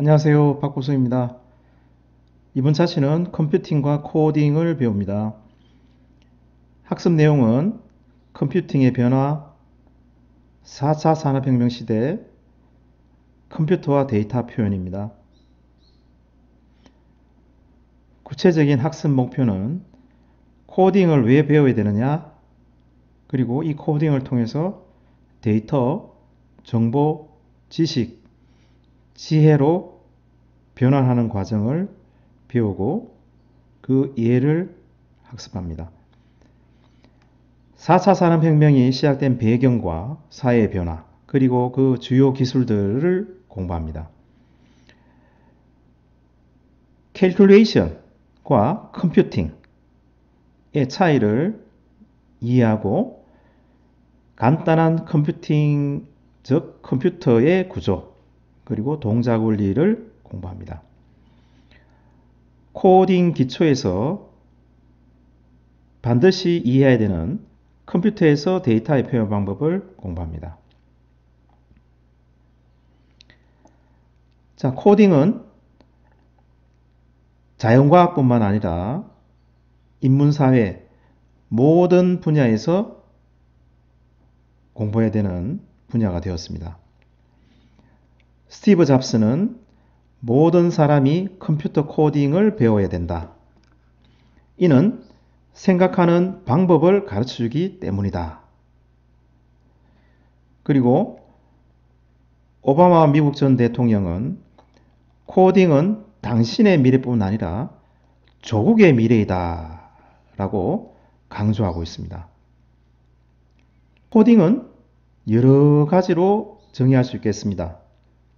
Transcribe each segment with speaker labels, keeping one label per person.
Speaker 1: 안녕하세요. 박구수입니다. 이번 차시는 컴퓨팅과 코딩을 배웁니다. 학습 내용은 컴퓨팅의 변화, 4차 산업혁명 시대, 컴퓨터와 데이터 표현입니다. 구체적인 학습 목표는 코딩을 왜 배워야 되느냐, 그리고 이 코딩을 통해서 데이터, 정보, 지식, 지혜로 변환하는 과정을 배우고 그 예를 학습합니다. 4차 산업혁명이 시작된 배경과 사회의 변화, 그리고 그 주요 기술들을 공부합니다. 캘큘레이션과 컴퓨팅의 차이를 이해하고 간단한 컴퓨팅, 즉 컴퓨터의 구조, 그리고 동작 원리를 공부합니다. 코딩 기초에서 반드시 이해해야 되는 컴퓨터에서 데이터의 표현 방법을 공부합니다. 자, 코딩은 자연과학뿐만 아니라 인문사회 모든 분야에서 공부해야 되는 분야가 되었습니다. 스티브 잡스는 모든 사람이 컴퓨터 코딩을 배워야 된다. 이는 생각하는 방법을 가르쳐주기 때문이다. 그리고 오바마 미국 전 대통령은 코딩은 당신의 미래뿐만 아니라 조국의 미래이다 라고 강조하고 있습니다. 코딩은 여러 가지로 정의할 수 있겠습니다.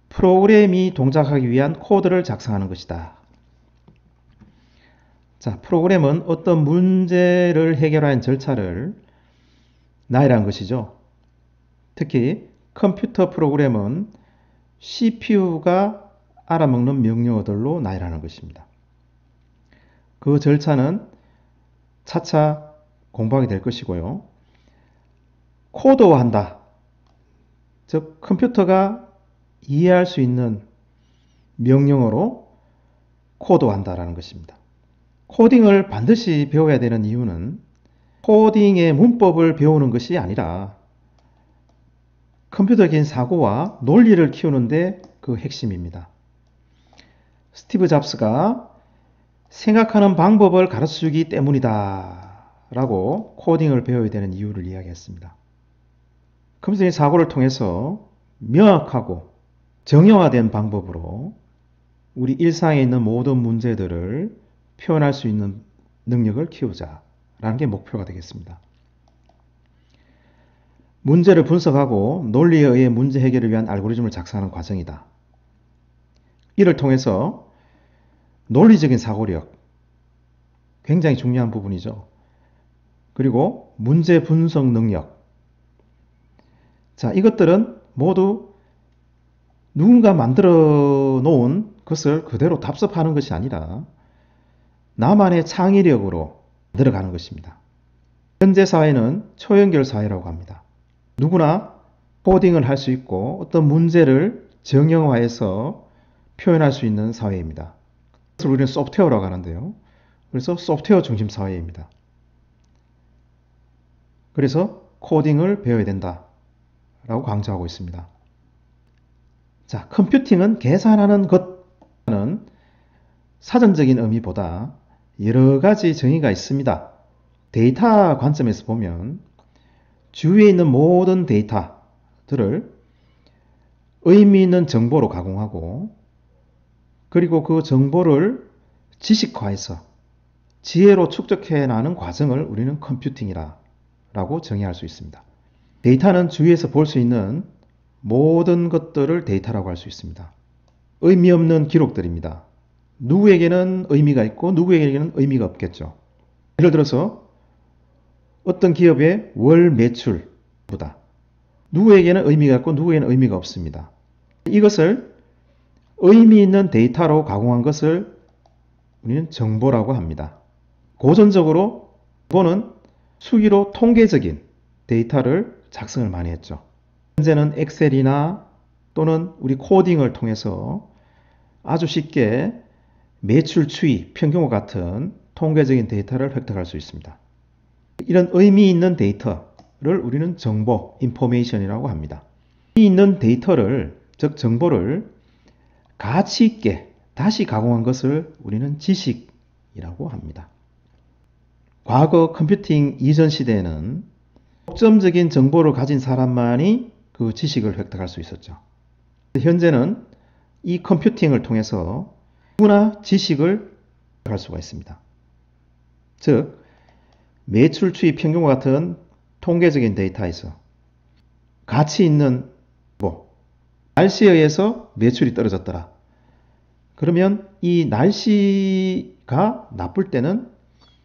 Speaker 1: 프로그램이 동작하기 위한 코드를 작성하는 것이다. 자, 프로그램은 어떤 문제를 해결하는 절차를 나열한 것이죠. 특히 컴퓨터 프로그램은 CPU가 알아먹는 명령어들로 나열하는 것입니다. 그 절차는 차차 공부하게 될 것이고요. 코드화한다. 즉 컴퓨터가 이해할 수 있는 명령어로 코드화한다라는 것입니다. 코딩을 반드시 배워야 되는 이유는 코딩의 문법을 배우는 것이 아니라 컴퓨터적인 사고와 논리를 키우는데 그 핵심입니다. 스티브 잡스가 생각하는 방법을 가르쳐주기 때문이다 라고 코딩을 배워야 되는 이유를 이야기했습니다. 컴퓨터적인 사고를 통해서 명확하고 정형화된 방법으로 우리 일상에 있는 모든 문제들을 표현할 수 있는 능력을 키우자라는 게 목표가 되겠습니다. 문제를 분석하고 논리에 의해 문제 해결을 위한 알고리즘을 작성하는 과정이다. 이를 통해서 논리적인 사고력, 굉장히 중요한 부분이죠. 그리고 문제 분석 능력. 자, 이것들은 모두 누군가 만들어 놓은 것을 그대로 답습하는 것이 아니라 나만의 창의력으로 들어가는 것입니다. 현재 사회는 초연결 사회라고 합니다. 누구나 코딩을 할 수 있고 어떤 문제를 정형화해서 표현할 수 있는 사회입니다. 그래서 우리는 소프트웨어라고 하는데요. 그래서 소프트웨어 중심 사회입니다. 그래서 코딩을 배워야 된다라고 강조하고 있습니다. 자, 컴퓨팅은 계산하는 것과는 사전적인 의미보다 여러 가지 정의가 있습니다. 데이터 관점에서 보면 주위에 있는 모든 데이터들을 의미 있는 정보로 가공하고 그리고 그 정보를 지식화해서 지혜로 축적해나가는 과정을 우리는 컴퓨팅이라고 정의할 수 있습니다. 데이터는 주위에서 볼 수 있는 모든 것들을 데이터라고 할 수 있습니다. 의미 없는 기록들입니다. 누구에게는 의미가 있고 누구에게는 의미가 없겠죠. 예를 들어서 어떤 기업의 월 매출보다 누구에게는 의미가 있고 누구에게는 의미가 없습니다. 이것을 의미 있는 데이터로 가공한 것을 우리는 정보라고 합니다. 고전적으로 정보는 수기로 통계적인 데이터를 작성을 많이 했죠. 현재는 엑셀이나 또는 우리 코딩을 통해서 아주 쉽게 매출 추이, 평균과 같은 통계적인 데이터를 획득할 수 있습니다. 이런 의미 있는 데이터를 우리는 정보, 인포메이션이라고 합니다. 의미 있는 데이터를, 즉 정보를 가치 있게 다시 가공한 것을 우리는 지식이라고 합니다. 과거 컴퓨팅 이전 시대에는 독점적인 정보를 가진 사람만이 그 지식을 획득할 수 있었죠. 현재는 이 컴퓨팅을 통해서 누구나 지식을 획득할 수가 있습니다. 즉, 매출 추이 평균과 같은 통계적인 데이터에서 가치 있는 날씨에 의해서 매출이 떨어졌더라. 그러면 이 날씨가 나쁠 때는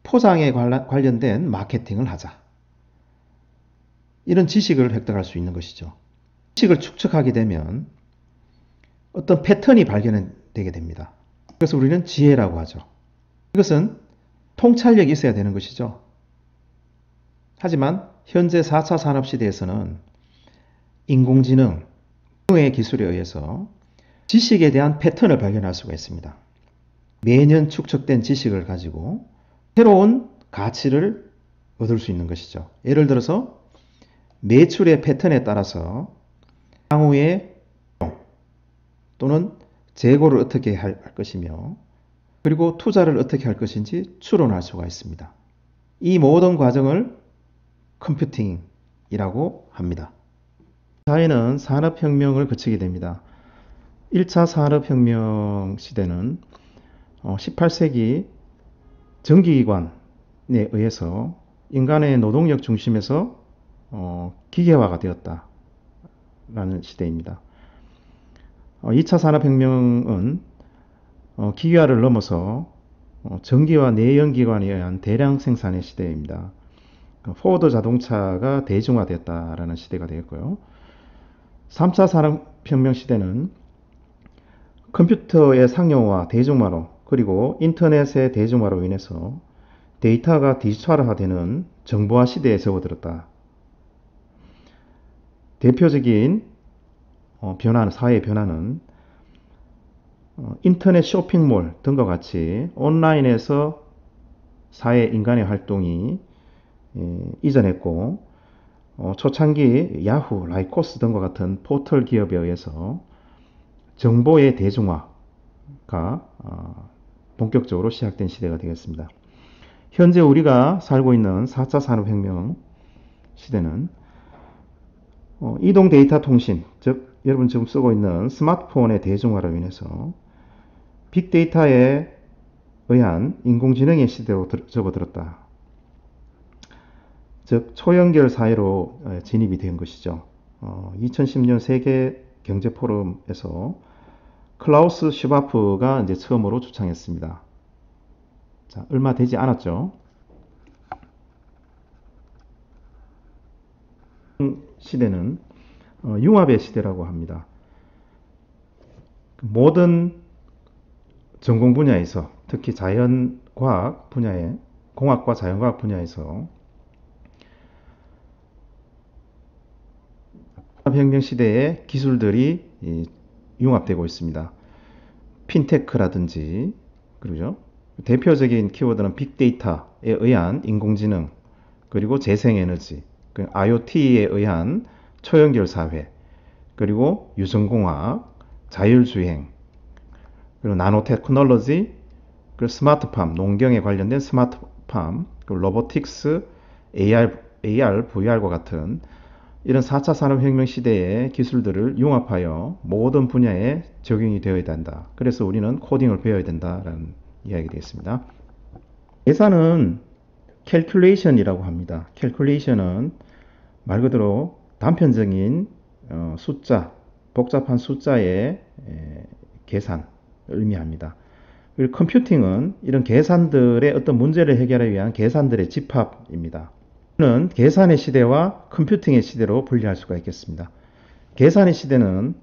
Speaker 1: 포장에 관련된 마케팅을 하자. 이런 지식을 획득할 수 있는 것이죠. 지식을 축적하게 되면 어떤 패턴이 발견되게 됩니다. 그래서 우리는 지혜라고 하죠. 이것은 통찰력이 있어야 되는 것이죠. 하지만 현재 4차 산업시대에서는 인공지능의 기술에 의해서 지식에 대한 패턴을 발견할 수가 있습니다. 매년 축적된 지식을 가지고 새로운 가치를 얻을 수 있는 것이죠. 예를 들어서 매출의 패턴에 따라서 향후에 또는 재고를 어떻게 할 것이며 그리고 투자를 어떻게 할 것인지 추론할 수가 있습니다. 이 모든 과정을 컴퓨팅이라고 합니다. 사회는 산업혁명을 거치게 됩니다. 1차 산업혁명 시대는 18세기 전기기관에 의해서 인간의 노동력 중심에서 기계화가 되었다라는 시대입니다. 2차 산업혁명은 기계화를 넘어서 전기와 내연기관에 의한 대량 생산의 시대입니다. 포드 자동차가 대중화되었다라는 시대가 되었고요. 3차 산업혁명 시대는 컴퓨터의 상용화, 대중화로 그리고 인터넷의 대중화로 인해서 데이터가 디지털화되는 정보화 시대에 접어들었다. 대표적인 사회의 변화는 인터넷 쇼핑몰 등과 같이 온라인에서 사회 인간의 활동이 이전했고 초창기 야후, 라이코스 등과 같은 포털 기업에 의해서 정보의 대중화가 본격적으로 시작된 시대가 되겠습니다. 현재 우리가 살고 있는 4차 산업혁명 시대는 이동 데이터 통신, 즉 여러분 지금 쓰고 있는 스마트폰의 대중화로 인해서 빅데이터에 의한 인공지능의 시대로 접어들었다. 즉 초연결 사회로 진입이 된 것이죠. 2010년 세계 경제 포럼에서 클라우스 슈바프가 이제 처음으로 주창했습니다. 자, 얼마 되지 않았죠. 시대는 융합의 시대라고 합니다. 모든 전공 분야에서 특히 자연과학 분야에 공학과 자연과학 분야에서 산업혁명 시대의 기술들이 융합되고 있습니다. 핀테크라든지 그러죠. 대표적인 키워드는 빅데이터에 의한 인공지능 그리고 재생에너지 IoT에 의한 초연결 사회 그리고 유전공학, 자율주행 그리고 나노테크놀로지 그리고 스마트팜, 농경에 관련된 스마트팜 그리고 로보틱스, AR, VR과 같은 이런 4차 산업혁명 시대의 기술들을 융합하여 모든 분야에 적용이 되어야 된다. 그래서 우리는 코딩을 배워야 된다라는 이야기가 되겠습니다. 계산은 캘큘레이션이라고 합니다. 캘큘레이션은 말 그대로 단편적인 숫자, 복잡한 숫자의 계산을 의미합니다. 그리고 컴퓨팅은 이런 계산들의 어떤 문제를 해결하기 위한 계산들의 집합입니다. 는 계산의 시대와 컴퓨팅의 시대로 분리할 수가 있겠습니다. 계산의 시대는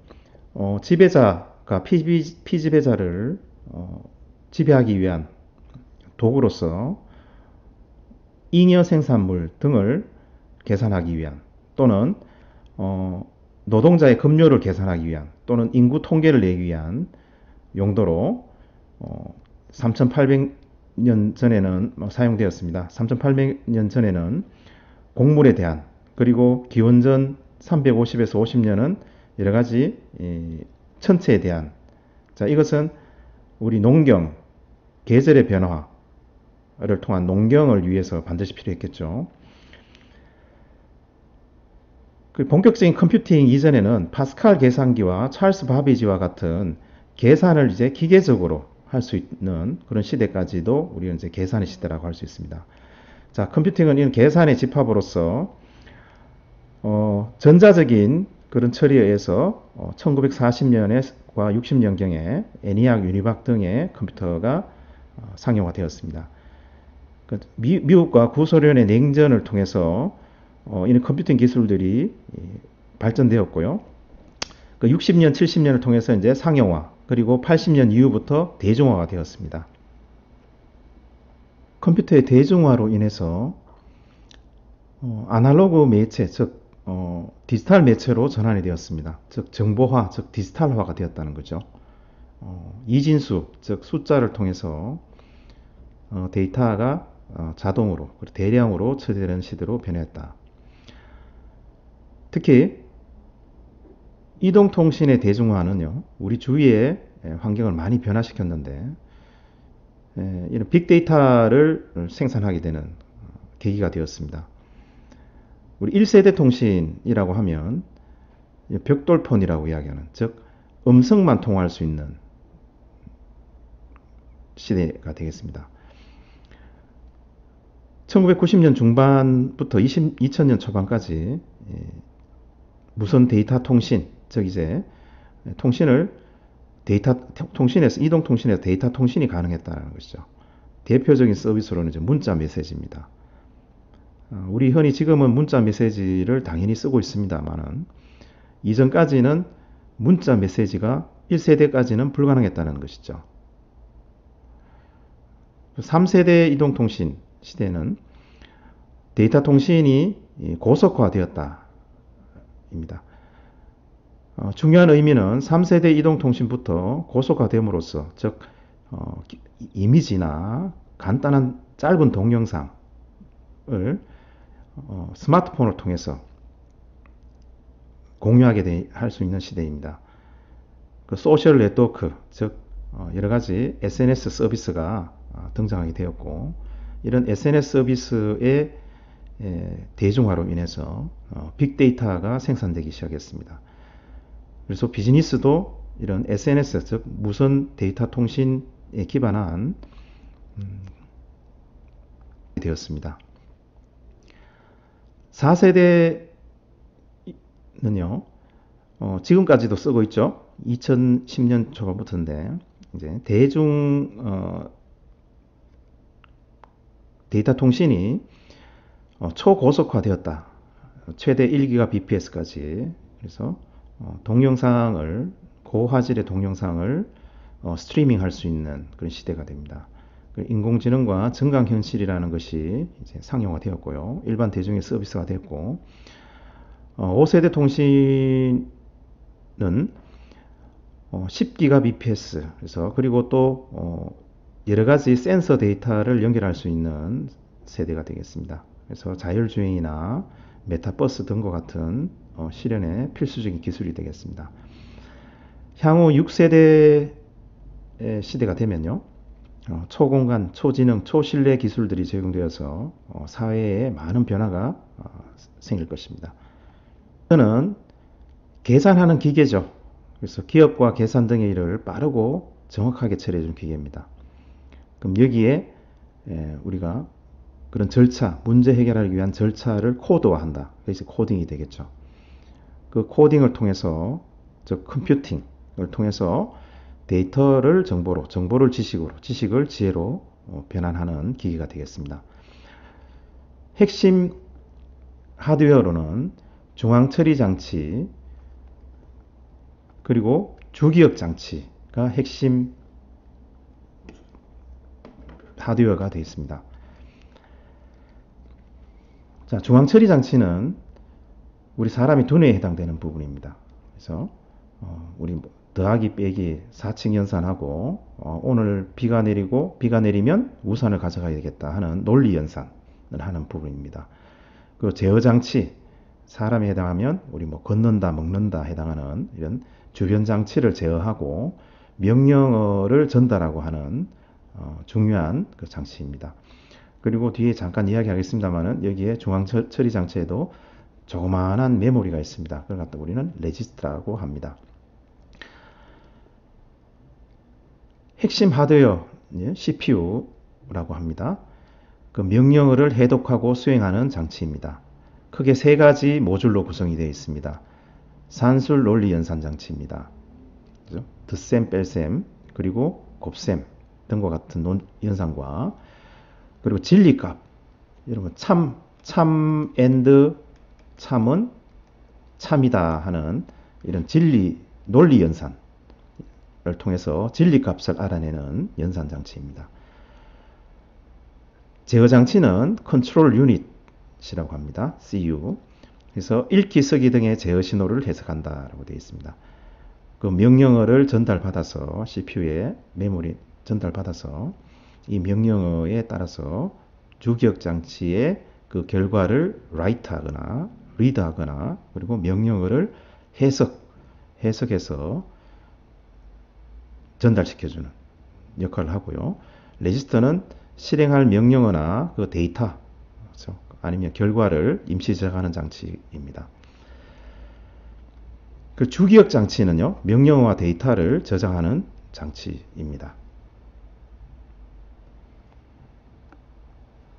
Speaker 1: 지배자가 피지배자를 지배하기 위한 도구로서 잉여 생산물 등을 계산하기 위한 또는 노동자의 급료를 계산하기 위한 또는 인구 통계를 내기 위한 용도로 3800년 전에는 사용되었습니다. 3800년 전에는 곡물에 대한, 그리고 기원전 350에서 50년은 여러 가지 천체에 대한, 자, 이것은 우리 농경, 계절의 변화를 통한 농경을 위해서 반드시 필요했겠죠. 그 본격적인 컴퓨팅 이전에는 파스칼 계산기와 찰스 바비지와 같은 계산을 이제 기계적으로 할 수 있는 그런 시대까지도 우리는 이제 계산의 시대라고 할 수 있습니다. 자, 컴퓨팅은 이런 계산의 집합으로서 전자적인 그런 처리에 의해서 1940년과 60년경에 애니악, 유니박 등의 컴퓨터가 상용화되었습니다. 미국과 구소련의 냉전을 통해서 이런 컴퓨팅 기술들이 발전되었고요. 60년, 70년을 통해서 이제 상용화, 그리고 80년 이후부터 대중화가 되었습니다. 컴퓨터의 대중화로 인해서 아날로그 매체, 즉 디지털 매체로 전환이 되었습니다. 즉 정보화, 즉 디지털화가 되었다는 거죠. 이진수, 즉 숫자를 통해서 데이터가 자동으로, 대량으로 처리되는 시대로 변했다. 특히 이동통신의 대중화는요, 우리 주위의 환경을 많이 변화시켰는데, 이런 빅데이터를 생산하게 되는 계기가 되었습니다. 우리 1세대 통신이라고 하면 벽돌폰이라고 이야기하는, 즉 음성만 통화할 수 있는 시대가 되겠습니다. 1990년 중반부터 2000년 초반까지 무선 데이터 통신, 즉 이제 통신에서 이동통신에서 데이터 통신이 가능했다는 것이죠. 대표적인 서비스로는 이제 문자 메시지입니다. 우리 흔히 지금은 문자 메시지를 당연히 쓰고 있습니다만은 이전까지는 문자 메시지가 1세대까지는 불가능했다는 것이죠. 3세대 이동통신 시대는 데이터 통신이 고속화되었다 입니다. 중요한 의미는 3세대 이동통신부터 고속화됨으로써, 즉 이미지나 간단한 짧은 동영상을 스마트폰을 통해서 공유하게 할 수 있는 시대입니다. 그 소셜 네트워크, 즉 여러 가지 SNS 서비스가 등장하게 되었고, 이런 SNS 서비스의 대중화로 인해서 빅데이터가 생산되기 시작했습니다. 그래서 비즈니스도 이런 SNS, 즉 무선 데이터 통신에 기반한 되었습니다. 4세대는요, 지금까지도 쓰고 있죠. 2010년 초반부터인데, 이제 대중 데이터 통신이 초고속화되었다. 최대 1GBps까지. 그래서 동영상을, 고화질의 동영상을 스트리밍 할 수 있는 그런 시대가 됩니다. 인공지능과 증강현실이라는 것이 이제 상용화되었고요. 일반 대중의 서비스가 됐고, 5세대 통신은 10GBps, 그래서 그리고 또 여러 가지 센서 데이터를 연결할 수 있는 세대가 되겠습니다. 그래서 자율주행이나 메타버스 등과 같은 실현의 필수적인 기술이 되겠습니다. 향후 6세대 시대가 되면요, 초공간, 초지능, 초신뢰 기술들이 적용되어서 사회에 많은 변화가 생길 것입니다. 저는 계산하는 기계죠. 그래서 기업과 계산 등의 일을 빠르고 정확하게 처리해주는 기계입니다. 그럼 여기에 우리가 그런 절차, 문제 해결하기 위한 절차를 코드화한다. 그래서 코딩이 되겠죠. 그 코딩을 통해서, 즉 컴퓨팅을 통해서 데이터를 정보로, 정보를 지식으로, 지식을 지혜로 변환하는 기기가 되겠습니다. 핵심 하드웨어로는 중앙처리 장치, 그리고 주기억 장치가 핵심 하드웨어가 되어 있습니다. 자, 중앙처리 장치는 우리 사람이 두뇌에 해당되는 부분입니다. 그래서 우리 더하기 빼기 4층 연산하고 오늘 비가 내리고 비가 내리면 우산을 가져가야 되겠다 하는 논리 연산을 하는 부분입니다. 그리고 제어 장치, 사람에 해당하면 우리 뭐 걷는다, 먹는다 해당하는 이런 주변 장치를 제어하고 명령어를 전달하고 하는 중요한 그 장치입니다. 그리고 뒤에 잠깐 이야기하겠습니다만은 여기에 중앙 처리 장치에도 조그마한 메모리가 있습니다. 그걸 갖다 우리는 레지스터라고 합니다. 핵심 하드웨어, CPU라고 합니다. 그 명령어를 해독하고 수행하는 장치입니다. 크게 세 가지 모듈로 구성이 되어 있습니다. 산술 논리 연산 장치입니다. 그죠? 덧셈, 뺄셈, 그리고 곱셈 등과 같은 연산과 그리고 진리값, 이런 거 참 and 참은 참이다 하는 이런 논리 연산을 통해서 진리값을 알아내는 연산 장치입니다. 제어 장치는 컨트롤 유닛이라고 합니다. CU. 그래서 읽기, 쓰기 등의 제어 신호를 해석한다라고 되어 있습니다. 그 명령어를 전달받아서 CPU에 메모리 전달받아서 이 명령어에 따라서 주기억 장치의 그 결과를 write하거나 read하거나 그리고 명령어를 해석해서 전달시켜주는 역할을 하고요. 레지스터는 실행할 명령어나 그 데이터, 그렇죠? 아니면 결과를 임시 저장하는 장치입니다. 그 주기억 장치는요, 명령어와 데이터를 저장하는 장치입니다.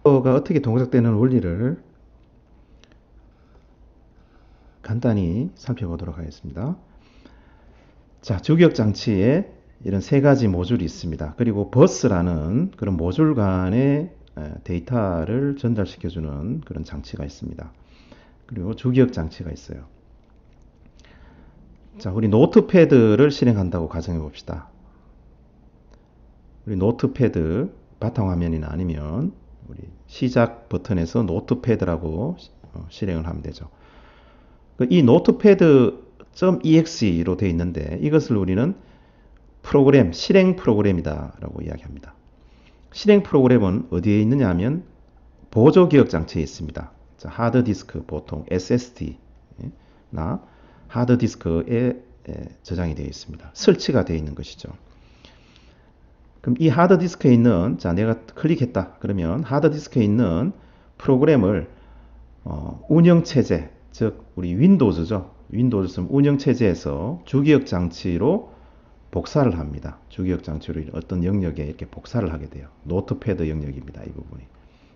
Speaker 1: 가 어떻게 동작되는 원리를 간단히 살펴보도록 하겠습니다. 자, 주기억 장치에 이런 세 가지 모듈이 있습니다. 그리고 버스라는 그런 모듈 간의 데이터를 전달시켜주는 그런 장치가 있습니다. 그리고 주기억 장치가 있어요. 자, 우리 노트패드를 실행한다고 가정해 봅시다. 우리 노트패드 바탕화면이나 아니면 우리 시작 버튼에서 노트패드라고 실행을 하면 되죠. 이 노트패드.exe로 되어 있는데 이것을 우리는 프로그램, 실행 프로그램이다 라고 이야기합니다. 실행 프로그램은 어디에 있느냐 하면 보조 기억 장치에 있습니다. 자, 하드디스크, 보통 SSD나 하드디스크에 저장이 되어 있습니다. 설치가 되어 있는 것이죠. 그럼 이 하드디스크에 있는, 자, 내가 클릭했다 그러면 하드디스크에 있는 프로그램을 운영체제, 즉 우리 윈도우즈죠. 윈도우즈 운영체제에서 주기억 장치로 복사를 합니다. 주기억 장치로 어떤 영역에 이렇게 복사를 하게 돼요. 노트패드 영역입니다. 이 부분이.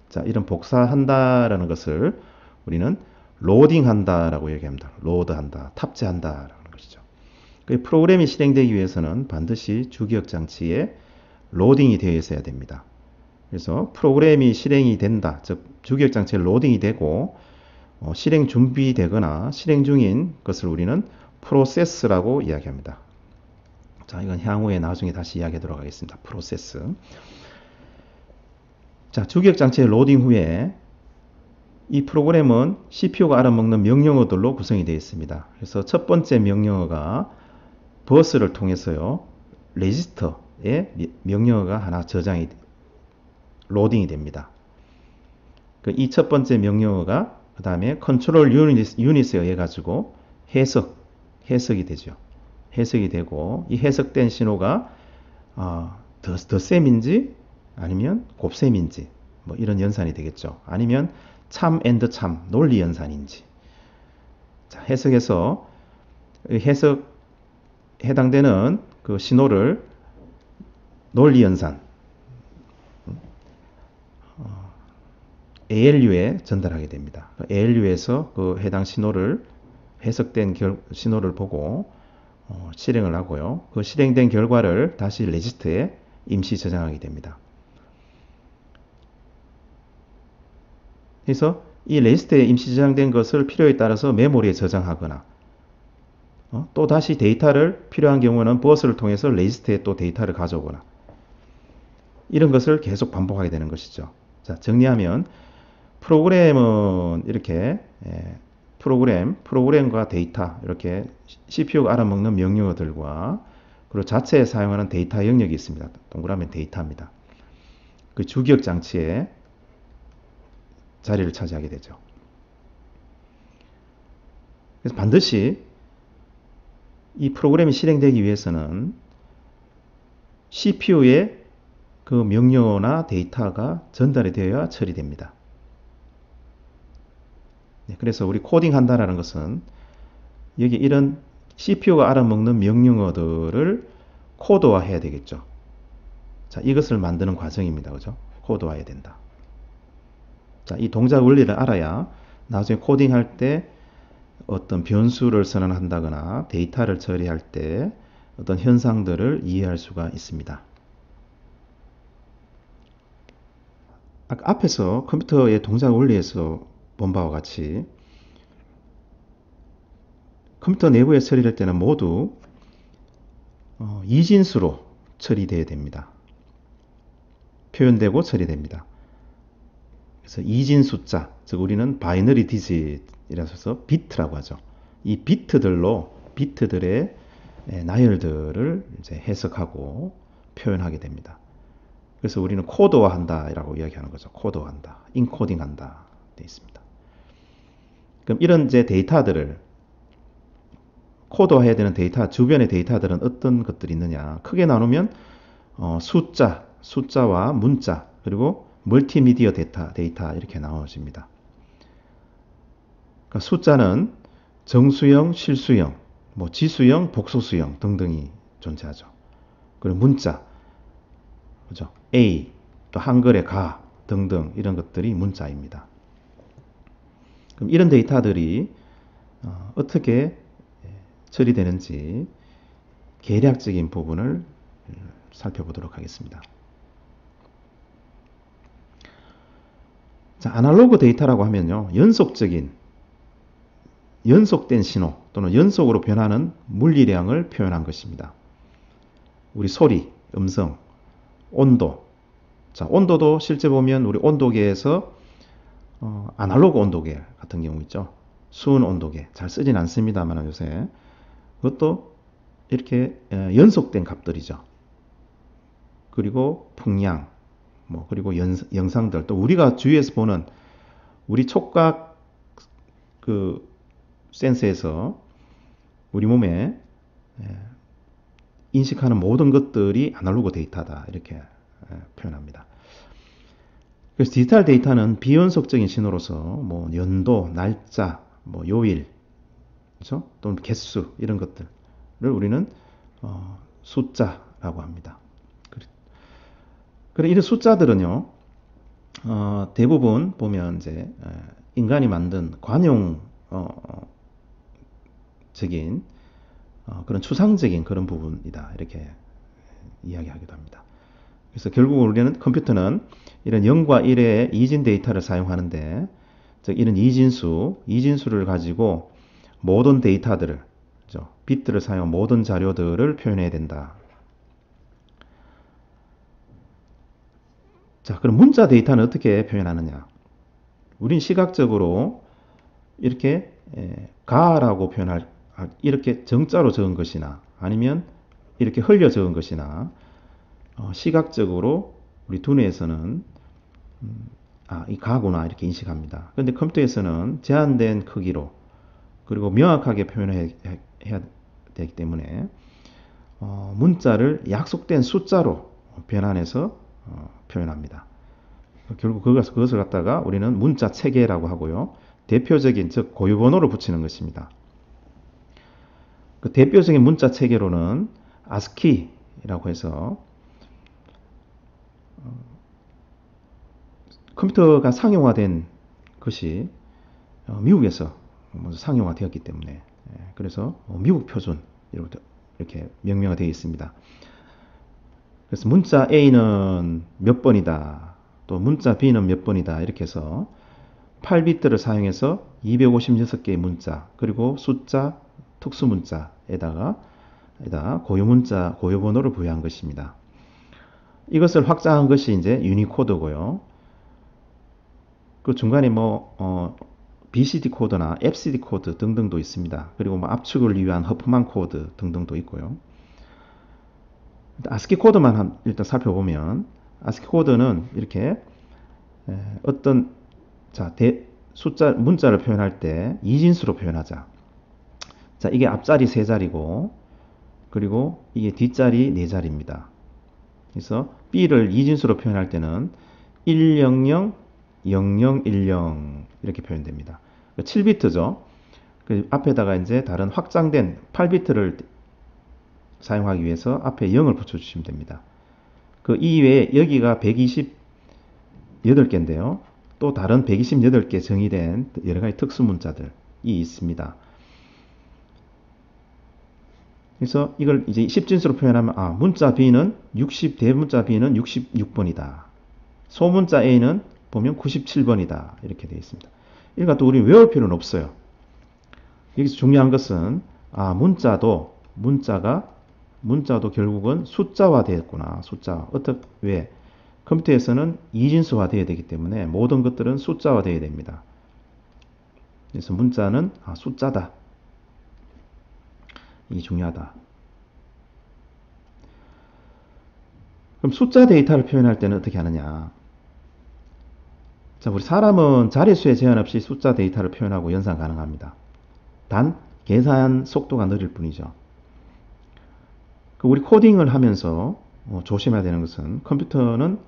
Speaker 1: 자, 이런 복사한다라는 것을 우리는 로딩한다라고 얘기합니다. 로드한다, 탑재한다라는 것이죠. 그 프로그램이 실행되기 위해서는 반드시 주기억 장치에 로딩이 되어 있어야 됩니다. 그래서 프로그램이 실행이 된다, 즉 주기억 장치에 로딩이 되고 실행 준비되거나 실행 중인 것을 우리는 프로세스라고 이야기합니다. 자, 이건 향후에 나중에 다시 이야기하도록 하겠습니다. 프로세스. 자, 주기억 장치의 로딩 후에 이 프로그램은 CPU가 알아먹는 명령어들로 구성이 되어 있습니다. 그래서 첫 번째 명령어가 버스를 통해서요, 레지스터에 명령어가 하나 로딩이 됩니다. 이 첫 번째 명령어가 그 다음에 컨트롤 유닛에 의해 가지고 해석이 되죠. 해석이 되고 이 해석된 신호가 덧셈인지 아니면 곱셈인지 뭐 이런 연산이 되겠죠. 아니면 참 and 참 논리 연산인지. 자, 해석해서 해당되는 그 신호를 논리 연산 ALU에 전달하게 됩니다. ALU에서 그 해당 신호를 해석된 신호를 보고 실행을 하고요. 그 실행된 결과를 다시 레지스터에 임시 저장하게 됩니다. 그래서 이 레지스터에 임시 저장된 것을 필요에 따라서 메모리에 저장하거나 또 다시 데이터를 필요한 경우는 버스를 통해서 레지스터에 또 데이터를 가져오거나 이런 것을 계속 반복하게 되는 것이죠. 자, 정리하면 프로그램은 이렇게 프로그램과 데이터, 이렇게 CPU가 알아먹는 명령어들과 그리고 자체에 사용하는 데이터 영역이 있습니다. 동그라미 데이터입니다. 그 주기억 장치에 자리를 차지하게 되죠. 그래서 반드시 이 프로그램이 실행되기 위해서는 CPU에 그 명령어나 데이터가 전달이 되어야 처리됩니다. 그래서 우리 코딩한다는 것은 여기 이런 CPU가 알아먹는 명령어들을 코드화해야 되겠죠. 자, 이것을 만드는 과정입니다. 그죠? 코드화해야 된다. 자, 이 동작 원리를 알아야 나중에 코딩할 때 어떤 변수를 선언한다거나 데이터를 처리할 때 어떤 현상들을 이해할 수가 있습니다. 아까 앞에서 컴퓨터의 동작 원리에서 본 바와 같이 컴퓨터 내부에 처리할 때는 모두 이진수로 처리되어야 됩니다. 표현되고 처리됩니다. 그래서 이진 숫자, 즉 우리는 바이너리 디짓이라서 비트라고 하죠. 이 비트들의 나열들을 이제 해석하고 표현하게 됩니다. 그래서 우리는 코드화한다라고 이야기하는 거죠. 코드화한다, 인코딩한다 되어 있습니다. 그럼 이런 이제 데이터들을 코드화해야 되는 데이터, 주변의 데이터들은 어떤 것들이 있느냐? 크게 나누면 숫자와 문자, 그리고 멀티미디어 데이터 이렇게 나눠집니다. 그러니까 숫자는 정수형, 실수형, 지수형, 복소수형 등등이 존재하죠. 그리고 문자, 그죠? A, 또 한글의 가 등등 이런 것들이 문자입니다. 그럼 이런 데이터들이 어떻게 처리되는지 계략적인 부분을 살펴보도록 하겠습니다. 자, 아날로그 데이터라고 하면요, 연속된 신호 또는 연속으로 변하는 물리량을 표현한 것입니다. 우리 소리, 음성, 온도. 자, 온도도 실제 보면 우리 온도계에서 아날로그 온도계 같은 경우 있죠. 수은 온도계 잘 쓰진 않습니다만 요새 그것도 이렇게 연속된 값들이죠. 그리고 풍량, 그리고 영상들, 또 우리가 주위에서 보는 우리 촉각 그 센서에서 우리 몸에 인식하는 모든 것들이 아날로그 데이터다 이렇게 표현합니다. 그래서 디지털 데이터는 비연속적인 신호로서 연도, 날짜, 요일, 그렇죠? 또는 개수 이런 것들을 우리는 숫자라고 합니다. 그래 이런 숫자들은요 대부분 보면 이제 인간이 만든 관용적인 그런 추상적인 그런 부분이다 이렇게 이야기하기도 합니다. 그래서 결국 우리는 컴퓨터는 이런 0과 1의 이진 데이터를 사용하는데 즉 이런 이진수를 가지고 모든 데이터들을 그렇죠? 비트를 사용한 모든 자료들을 표현해야 된다. 자, 그럼 문자 데이터는 어떻게 표현하느냐? 우린 시각적으로 이렇게 가라고 표현할 이렇게 정자로 적은 것이나 아니면 이렇게 흘려 적은 것이나 시각적으로 우리 두뇌에서는 이 가구나 이렇게 인식합니다. 그런데 컴퓨터에서는 제한된 크기로 그리고 명확하게 표현해야 되기 때문에 문자를 약속된 숫자로 변환해서 표현합니다. 결국 그것을 갖다가 우리는 문자 체계라고 하고요. 대표적인 즉 고유번호를 붙이는 것입니다. 그 대표적인 문자 체계로는 ASCII라고 해서 컴퓨터가 상용화된 것이 미국에서 먼저 상용화되었기 때문에 그래서 미국 표준 이렇게 명명화되어 있습니다. 그래서 문자 A는 몇 번이다, 또 문자 B는 몇 번이다 이렇게 해서 8비트를 사용해서 256개의 문자 그리고 숫자 특수문자에다가 고유번호를 부여한 것입니다. 이것을 확장한 것이 이제 유니코드고요. 그 중간에 BCD 코드나 FCD 코드 등등도 있습니다. 그리고 뭐 압축을 위한 허프만 코드 등등도 있고요. 아스키 코드만 일단 살펴보면 아스키 코드는 이렇게 어떤 문자를 표현할 때 이진수로 표현하자. 자, 이게 앞자리 3자리고 그리고 이게 뒷자리 4자리입니다. 그래서 B를 이진수로 표현할 때는 100 0010 이렇게 표현됩니다. 7비트죠. 그 앞에다가 이제 다른 확장된 8비트를 사용하기 위해서 앞에 0을 붙여주시면 됩니다. 그 이외에 여기가 128개인데요. 또 다른 128개 정의된 여러가지 특수 문자들이 있습니다. 그래서 이걸 이제 10진수로 표현하면 문자 B는 대문자 B는 66번이다. 소문자 A는 보면 97번이다. 이렇게 되어 있습니다. 이러니까 또 우리 외울 필요는 없어요. 여기서 중요한 것은 문자도 결국은 숫자화 되었구나. 왜? 컴퓨터에서는 이진수화 되어야 되기 때문에 모든 것들은 숫자화 되어야 됩니다. 그래서 문자는 숫자다. 이게 중요하다. 그럼 숫자 데이터를 표현할 때는 어떻게 하느냐? 자, 우리 사람은 자릿수에 제한 없이 숫자 데이터를 표현하고 연산 가능합니다. 단 계산 속도가 느릴 뿐이죠. 우리 코딩을 하면서 조심해야 되는 것은 컴퓨터는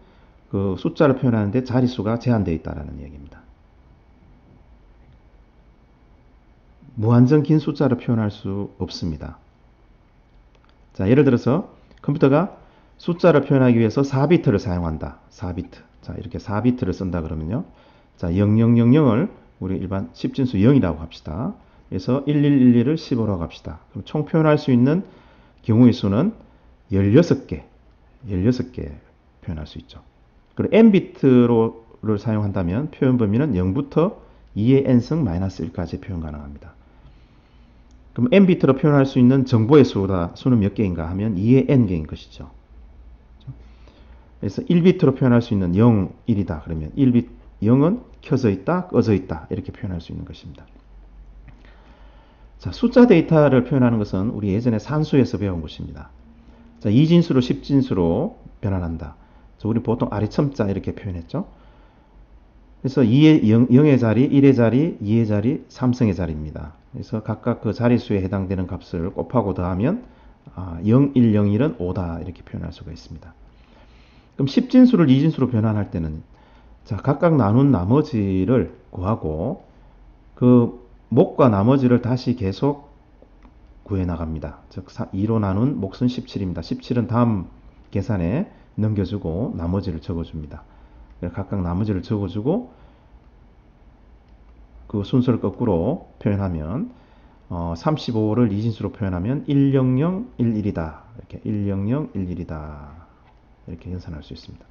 Speaker 1: 그 숫자를 표현하는데 자릿수가 제한되어 있다는 얘기입니다. 무한정 긴 숫자를 표현할 수 없습니다. 자, 예를 들어서 컴퓨터가 숫자를 표현하기 위해서 4비트를 사용한다. 4비트. 자, 이렇게 4비트를 쓴다 그러면요. 자, 0000을 우리 일반 10진수 0이라고 합시다. 그래서 1111을 15라고 합시다. 그럼 총 표현할 수 있는 경우의 수는 16개 표현할 수 있죠. 그리고 n비트를 사용한다면 표현 범위는 0부터 2의 n승 마이너스 1까지 표현 가능합니다. 그럼 n비트로 표현할 수 있는 정보의 수는 몇 개인가 하면 2의 n개인 것이죠. 그래서 1비트로 표현할 수 있는 0, 1이다. 그러면 0은 켜져 있다, 꺼져 있다. 이렇게 표현할 수 있는 것입니다. 자, 숫자 데이터를 표현하는 것은 우리 예전에 산수에서 배운 것입니다. 자, 2진수로 10진수로 변환한다. 자, 우리 보통 아래첨자 이렇게 표현했죠. 그래서 0의 자리, 1의 자리, 2의 자리, 3승의 자리입니다. 그래서 각각 그 자릿수에 해당되는 값을 곱하고 더하면 0, 1, 0, 1은 5다. 이렇게 표현할 수가 있습니다. 그럼 10진수를 2진수로 변환할 때는 각각 나눈 나머지를 구하고 그 목과 나머지를 다시 계속 구해 나갑니다. 즉 2로 나눈 몫은 17입니다. 17은 다음 계산에 넘겨주고 나머지를 적어줍니다. 각각 나머지를 적어주고 그 순서를 거꾸로 표현하면 35를 2진수로 표현하면 10011이다. 이렇게 10011이다. 이렇게 연산할 수 있습니다.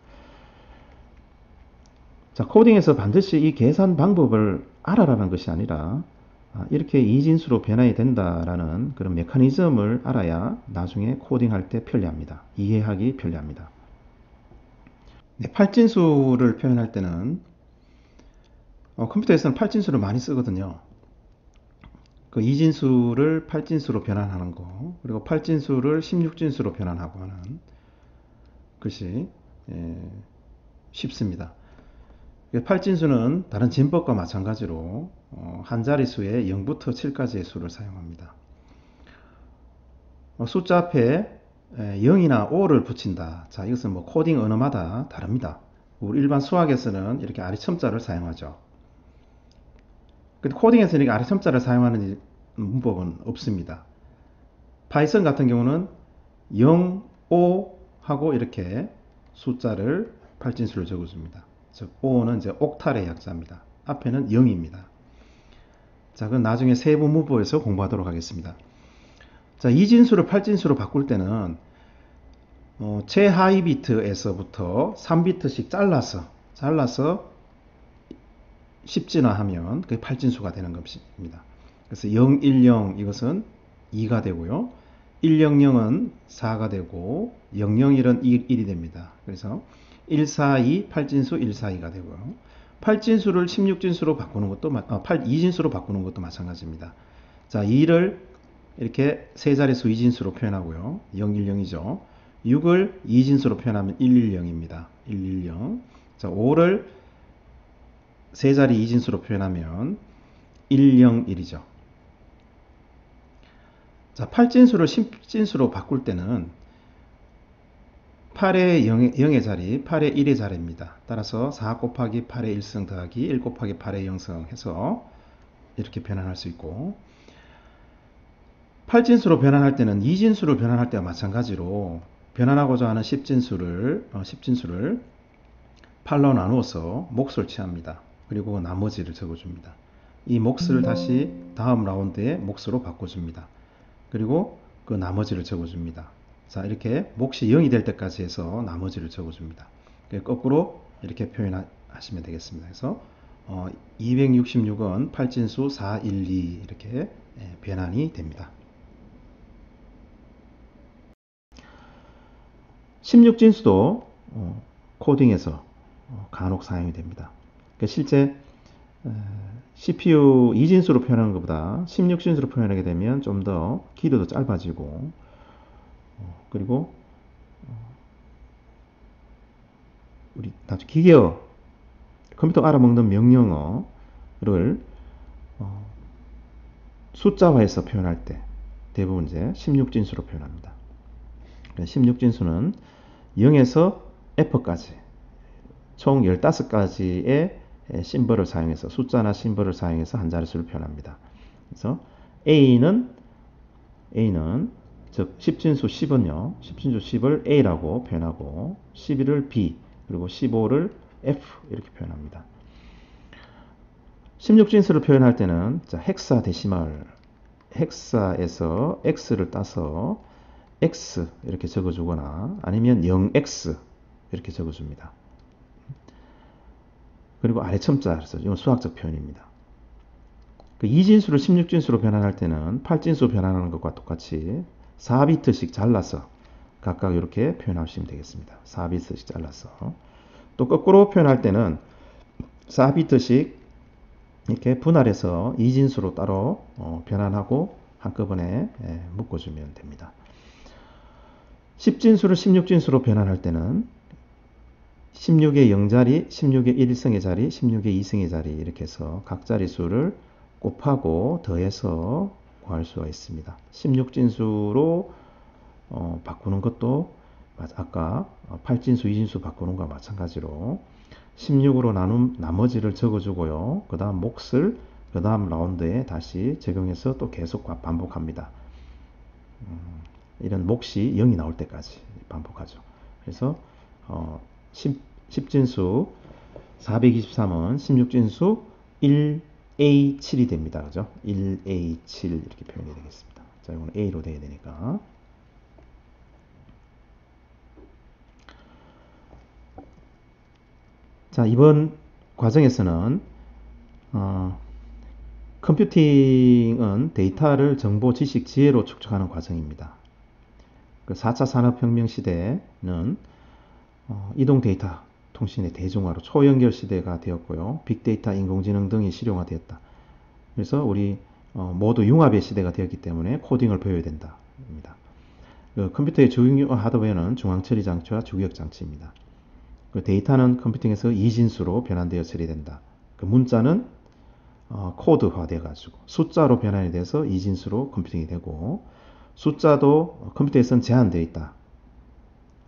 Speaker 1: 자, 코딩에서 반드시 이 계산 방법을 알아라는 것이 아니라 이렇게 이진수로 변환이 된다라는 그런 메커니즘을 알아야 나중에 코딩할 때 편리합니다. 이해하기 편리합니다. 네, 8진수를 표현할 때는 컴퓨터에서는 8진수를 많이 쓰거든요. 그 2진수를 8진수로 변환하는 거, 그리고 8진수를 16진수로 변환하고 하는 것이 쉽습니다. 8진수는 다른 진법과 마찬가지로 한 자릿수에 0부터 7까지의 수를 사용합니다. 숫자 앞에 0이나 5를 붙인다. 자, 이것은 뭐 코딩 언어마다 다릅니다. 우리 일반 수학에서는 이렇게 아래첨자를 사용하죠. 근데 코딩에서는 이렇게 아래첨자를 사용하는 문법은 없습니다. 파이썬 같은 경우는 0, 5 하고 이렇게 숫자를 8진수를 적어줍니다. 즉 5는 이제 옥탈의 약자입니다. 앞에는 0입니다. 자, 그럼 나중에 세부 문법에서 공부하도록 하겠습니다. 자, 2진수를 8진수로 바꿀 때는 최하위 비트에서부터 3비트씩 잘라서 10진화하면 그게 8진수가 되는 것입니다. 그래서 0, 1, 0 이것은 2가 되고요. 100은 4가 되고 001은 1이 됩니다. 그래서 142 8진수 142가 되고요. 8진수를 16진수로 바꾸는 것도 2진수로 바꾸는 것도 마찬가지입니다. 자, 2를 이렇게 세 자릿수 2진수로 표현하고요. 010이죠. 6을 2진수로 표현하면 110입니다. 110. 자, 5를 세 자리 2진수로 표현하면 101이죠. 자, 8진수를 10진수로 바꿀 때는 8의 0의 자리, 8의 1의 자리입니다. 따라서 4 곱하기 8의 1승 더하기 1 곱하기 8의 0승 해서 이렇게 변환할 수 있고, 8진수로 변환할 때는 2진수로 변환할 때와 마찬가지로 변환하고자 하는 10진수를 8로 나누어서 몫을 취합니다. 그리고 나머지를 적어줍니다. 이 몫을 다시 다음 라운드에 몫으로 바꿔줍니다. 그리고 그 나머지를 적어줍니다. 자, 이렇게 몫이 0이 될 때까지 해서 나머지를 적어줍니다. 거꾸로 이렇게 표현하시면 되겠습니다. 그래서 266은 8진수 412 이렇게 변환이 됩니다. 16진수도 코딩에서 간혹 사용이 됩니다. 그러니까 실제 CPU 2진수로 표현하는 것보다 16진수로 표현하게 되면 좀 더 길이도 짧아지고, 그리고 우리 기계어, 컴퓨터가 알아먹는 명령어를 숫자화해서 표현할 때 대부분 이제 16진수로 표현합니다. 16진수는 0에서 F까지 총 15가지의 심벌을 사용해서, 숫자나 심벌을 사용해서 한 자릿수를 표현합니다. 그래서 A는 즉 10진수 10은요, 10진수 10을 A라고 표현하고 11을 B, 그리고 15를 F 이렇게 표현합니다. 16진수를 표현할 때는 헥사데시멀, 헥사에서 X를 따서 X 이렇게 적어주거나 아니면 0X 이렇게 적어줍니다. 그리고 아래 첨자, 그래서 이건 수학적 표현입니다. 2진수를 16진수로 변환할 때는 8진수 변환하는 것과 똑같이 4비트씩 잘라서 각각 이렇게 표현하시면 되겠습니다. 4비트씩 잘라서. 또 거꾸로 표현할 때는 4비트씩 이렇게 분할해서 2진수로 따로 변환하고 한꺼번에 묶어주면 됩니다. 10진수를 16진수로 변환할 때는 16의 0자리, 16의 1승의 자리, 16의 2승의 자리 이렇게 해서 각 자릿수를 곱하고 더해서 구할 수가 있습니다. 16진수로 바꾸는 것도 아까 8진수, 2진수 바꾸는 것과 마찬가지로 16으로 나눈 나머지를 적어주고요. 그 다음 몫을 그 다음 라운드에 다시 적용해서 또 계속 반복합니다. 이런 몫이 0이 나올 때까지 반복하죠. 그래서 10진수 423은 16진수 1A7이 됩니다. 그죠? 1A7 이렇게 표현이 되겠습니다. 자, 이거는 A로 돼야 되니까. 자, 이번 과정에서는 컴퓨팅은 데이터를 정보, 지식, 지혜로 축적하는 과정입니다. 그 4차 산업혁명 시대는 이동 데이터 통신의 대중화로 초연결 시대가 되었고요. 빅데이터, 인공지능 등이 실용화되었다. 그래서 우리 모두 융합의 시대가 되었기 때문에 코딩을 배워야 된다. 그 컴퓨터의 주요 하드웨어는 중앙처리 장치와 주기억 장치입니다. 그 데이터는 컴퓨팅에서 2진수로 변환되어 처리된다. 그 문자는 코드화 되어가지고 숫자로 변환이 돼서 2진수로 컴퓨팅이 되고, 숫자도 컴퓨터에서는 제한되어 있다.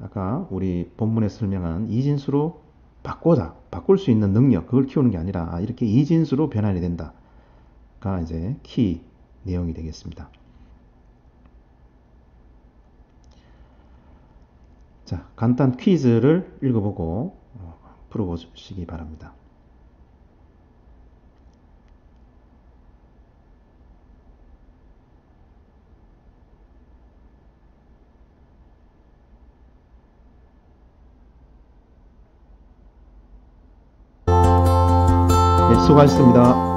Speaker 1: 아까 우리 본문에 설명한 2진수로 바꿀 수 있는 능력, 그걸 키우는 게 아니라 이렇게 2진수로 변환이 된다가 이제 키 내용이 되겠습니다. 자, 간단 퀴즈를 읽어보고 풀어보시기 바랍니다. 네, 수고하셨습니다.